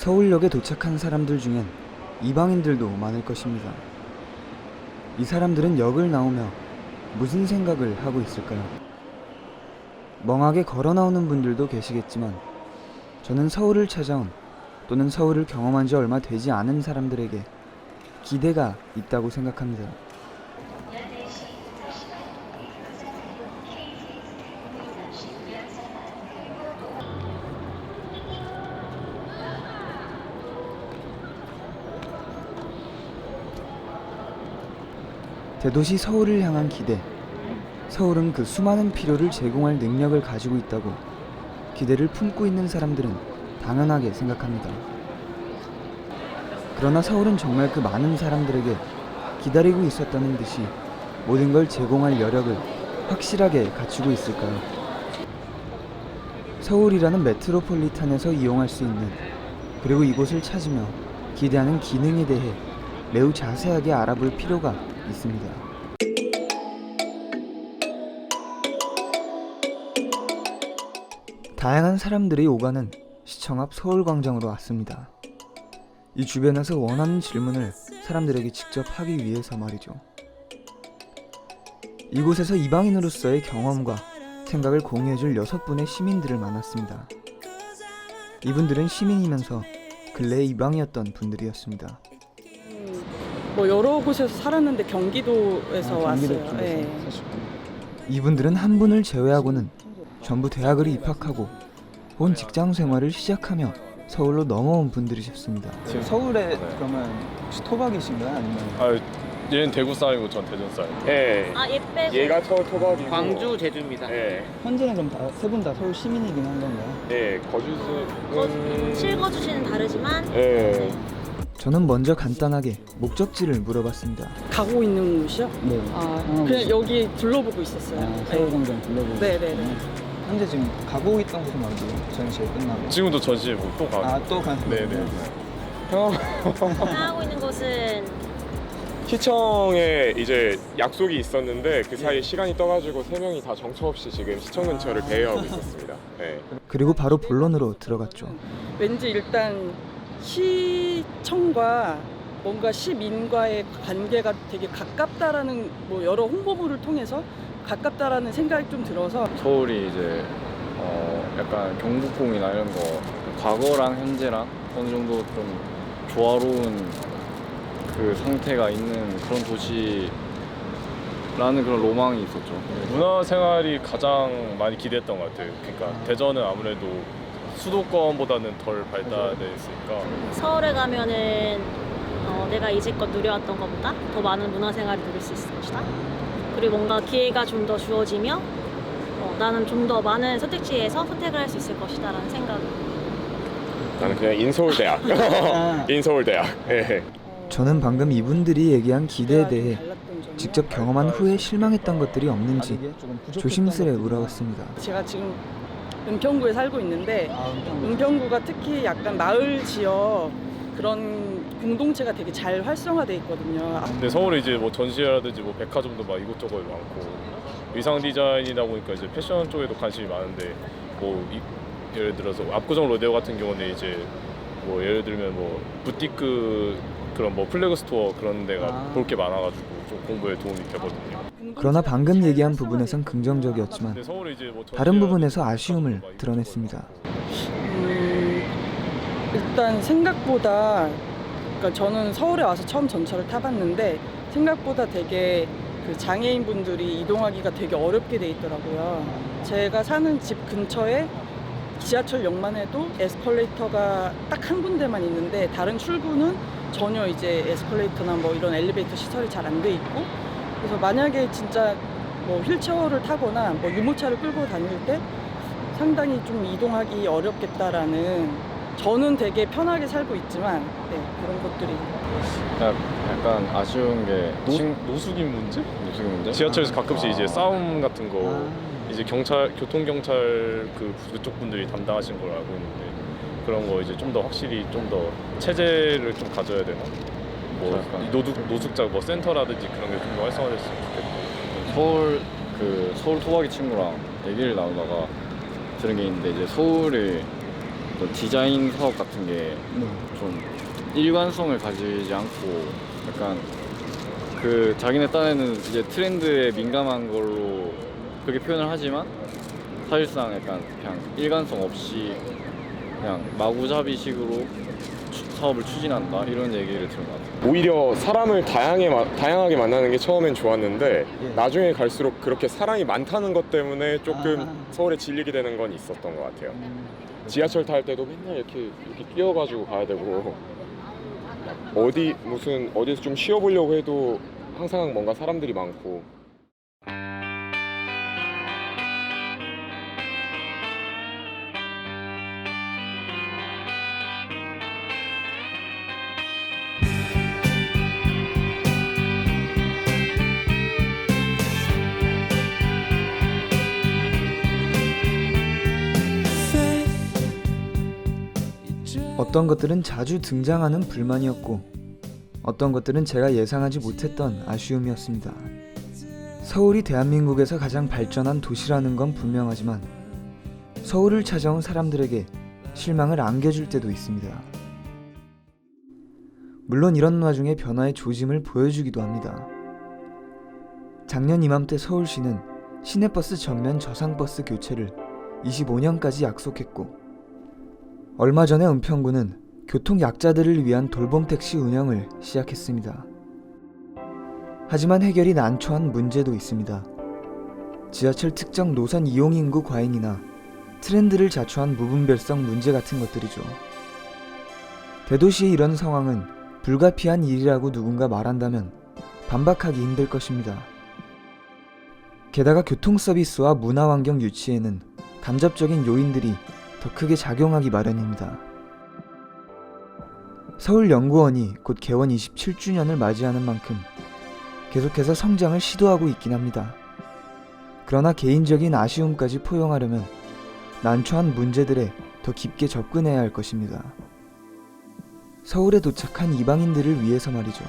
서울역에 도착한 사람들 중엔 이방인들도 많을 것입니다. 이 사람들은 역을 나오며 무슨 생각을 하고 있을까요? 멍하게 걸어 나오는 분들도 계시겠지만 저는 서울을 찾아온 또는 서울을 경험한 지 얼마 되지 않은 사람들에게 기대가 있다고 생각합니다. 대도시 서울을 향한 기대. 서울은 그 수많은 필요를 제공할 능력을 가지고 있다고 기대를 품고 있는 사람들은 당연하게 생각합니다. 그러나 서울은 정말 그 많은 사람들에게 기다리고 있었다는 듯이 모든 걸 제공할 여력을 확실하게 갖추고 있을까요? 서울이라는 메트로폴리탄에서 이용할 수 있는, 그리고 이곳을 찾으며 기대하는 기능에 대해 매우 자세하게 알아볼 필요가 있습니다. 다양한 사람들이 오가는 시청 앞 서울광장으로 왔습니다. 이 주변에서 원하는 질문을 사람들에게 직접 하기 위해서 말이죠. 이곳에서 이방인으로서의 경험과 생각을 공유해줄 6분의 시민들을 만났습니다. 이분들은 시민이면서 근래에 이방이었던 분들이었습니다. 뭐 여러 곳에서 살았는데 경기도에서 왔어요. 네. 이분들은 한 분을 제외하고는 전부 대학을 입학하고 본 직장 생활을 시작하며 서울로 넘어온 분들이셨습니다. 지금 서울에 그러면 혹시 토박이신가요? 아니면? 얘는 대구 사람이고 전 대전 사람. 예. 얘 빼고 얘가 토박이고. 광주, 제주입니다. 예. 현재는 그럼 세 분 다 서울 시민이긴 한 건가요? 예. 거주지는. 실거주지는 다르지만 예. 저는 먼저 간단하게 목적지를 물어봤습니다. 가고 있는 곳이요? 네. 그냥 여기 둘러보고 있었어요. 서울광장 둘러보고. 네네네. 현재 지금 가고 있던 곳은 어디? 전시회 끝나고. 지금도 전시회 또 가. 또 가는 네네. 하고 있는 곳은 시청에 이제 약속이 있었는데 그 사이에 시간이 떠가지고 3명이 다 정처 없이 지금 시청 근처를 대여하고 있었습니다. 네. 그리고 바로 본론으로 들어갔죠. 왠지 일단 시청과 뭔가 시민과의 관계가 되게 가깝다라는 뭐 여러 홍보물을 통해서 가깝다라는 생각이 좀 들어서 서울이 이제 약간 경복궁이나 이런 거 과거랑 현재랑 어느 정도 좀 조화로운 그 상태가 있는 그런 도시라는 그런 로망이 있었죠. 문화 생활이 가장 많이 기대했던 것 같아요. 그러니까 대전은 아무래도 수도권보다는 덜 발달돼 있으니까. 서울에 가면은 내가 이제껏 누려왔던 것보다 더 많은 문화생활을 누릴 수 있을 것이다. 그리고 뭔가 기회가 좀 더 주어지며 나는 좀 더 많은 선택지에서 선택을 할 수 있을 것이다 라는 생각. 나는 그냥 인서울대학. 인서울대학. 예. 저는 방금 이분들이 얘기한 기대에 대해 직접 경험한 후에 실망했던 것들이 없는지 조심스레 물어봤습니다. 제가 지금 은평구에 살고 있는데 은평구가 특히 약간 마을 지역 그런 공동체가 되게 잘 활성화돼 있거든요. 근데 서울에 이제 뭐 전시회라든지 뭐 백화점도 막 이곳저곳 많고 의상 디자인이다 보니까 이제 패션 쪽에도 관심이 많은데 뭐 예를 들어서 압구정 로데오 같은 경우는 이제 뭐 예를 들면 뭐 부티크 그런 뭐 플래그 스토어 그런 데가 볼 게 많아가지고 좀 공부에 도움이 되거든요. 그러나 방금 얘기한 부분에선 긍정적이었지만 근데 서울에 이제 뭐 다른 부분에서 아쉬움을 드러냈습니다. 일단 생각보다 그러니까 저는 서울에 와서 처음 전철을 타봤는데 생각보다 되게 그 장애인분들이 이동하기가 되게 어렵게 돼 있더라고요. 제가 사는 집 근처에 지하철역만 해도 에스컬레이터가 딱 한 군데만 있는데 다른 출구는 전혀 이제 에스컬레이터나 뭐 이런 엘리베이터 시설이 잘 안 돼 있고, 그래서 만약에 진짜 뭐 휠체어를 타거나 뭐 유모차를 끌고 다닐 때 상당히 좀 이동하기 어렵겠다라는, 저는 되게 편하게 살고 있지만 그런 것들이 약간 아쉬운 게 노숙인 문제? 노숙인 문제? 지하철에서 가끔씩 이제 싸움 같은 거 이제 교통경찰 그쪽 분들이 담당하시는 걸 알고 있는데 그런 거 이제 좀 더 확실히 좀 더 체제를 좀 가져야 되나? 뭐 노숙자 뭐 센터라든지 그런 게 좀 더 활성화됐으면 좋겠고. 서울 토박이 친구랑 얘기를 나누다가 들은 게 있는데, 이제 서울이 또 디자인 사업 같은 게 좀 일관성을 가지지 않고 약간 그 자기네 딴에는 이제 트렌드에 민감한 걸로 그렇게 표현을 하지만 사실상 약간 그냥 일관성 없이 그냥 마구잡이식으로 사업을 추진한다 이런 얘기를 들은 것 같아요. 오히려 사람을 다양하게 만나는 게 처음엔 좋았는데 예. 나중에 갈수록 그렇게 사람이 많다는 것 때문에 조금 아. 서울에 질리게 되는 건 있었던 것 같아요. 지하철 탈 때도 맨날 이렇게 뛰어가지고 가야 되고 어디서 좀 쉬어보려고 해도 항상 뭔가 사람들이 많고. 어떤 것들은 자주 등장하는 불만이었고 어떤 것들은 제가 예상하지 못했던 아쉬움이었습니다. 서울이 대한민국에서 가장 발전한 도시라는 건 분명하지만 서울을 찾아온 사람들에게 실망을 안겨줄 때도 있습니다. 물론 이런 와중에 변화의 조짐을 보여주기도 합니다. 작년 이맘때 서울시는 시내버스 전면 저상버스 교체를 25년까지 약속했고 얼마 전에 은평구는 교통약자들을 위한 돌봄택시 운영을 시작했습니다. 하지만 해결이 난처한 문제도 있습니다. 지하철 특정 노선 이용 인구 과잉이나 트렌드를 자초한 무분별성 문제 같은 것들이죠. 대도시의 이런 상황은 불가피한 일이라고 누군가 말한다면 반박하기 힘들 것입니다. 게다가 교통서비스와 문화환경 유치에는 간접적인 요인들이 더 크게 작용하기 마련입니다. 서울연구원이 곧 개원 27주년을 맞이하는 만큼 계속해서 성장을 시도하고 있긴 합니다. 그러나 개인적인 아쉬움까지 포용하려면 난처한 문제들에 더 깊게 접근해야 할 것입니다. 서울에 도착한 이방인들을 위해서 말이죠.